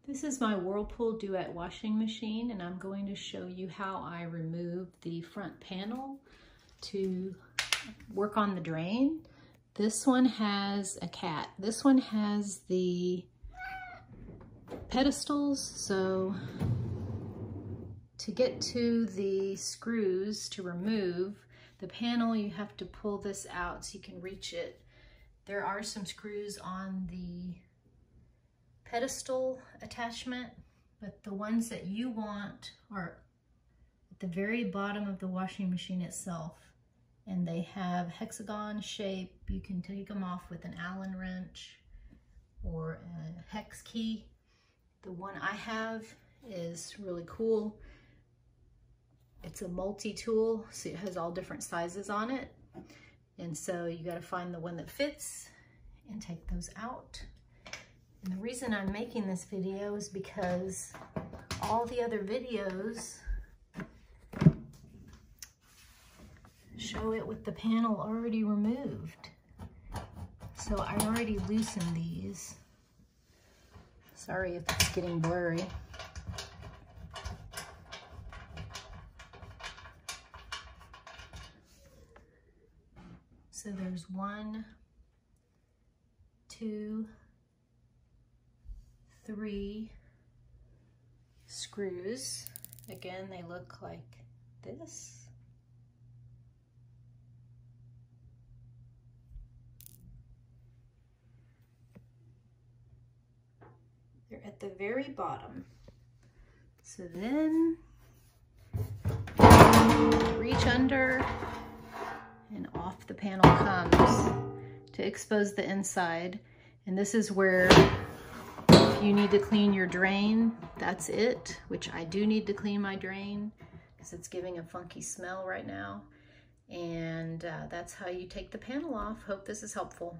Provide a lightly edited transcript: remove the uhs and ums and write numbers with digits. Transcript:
This is my Whirlpool Duet washing machine, and I'm going to show you how I remove the front panel to work on the drain. This one has a cat. This one has the pedestals, so to get to the screws to remove the panel, you have to pull this out so you can reach it. There are some screws on the pedestal attachment, but the ones that you want are at the very bottom of the washing machine itself, and they have hexagon shape. You can take them off with an Allen wrench or a hex key. The one I have is really cool. It's a multi-tool, so it has all different sizes on it, and so you got to find the one that fits and take those out. And the reason I'm making this video is because all the other videos show it with the panel already removed. So I already loosened these. Sorry if it's getting blurry. So there's 1, 2, 3 screws. Again, they look like this. They're at the very bottom. So then reach under and off the panel comes to expose the inside. And this is where if you need to clean your drain, that's it, which I do need to clean my drain because it's giving a funky smell right now. And that's how you take the panel off. Hope this is helpful.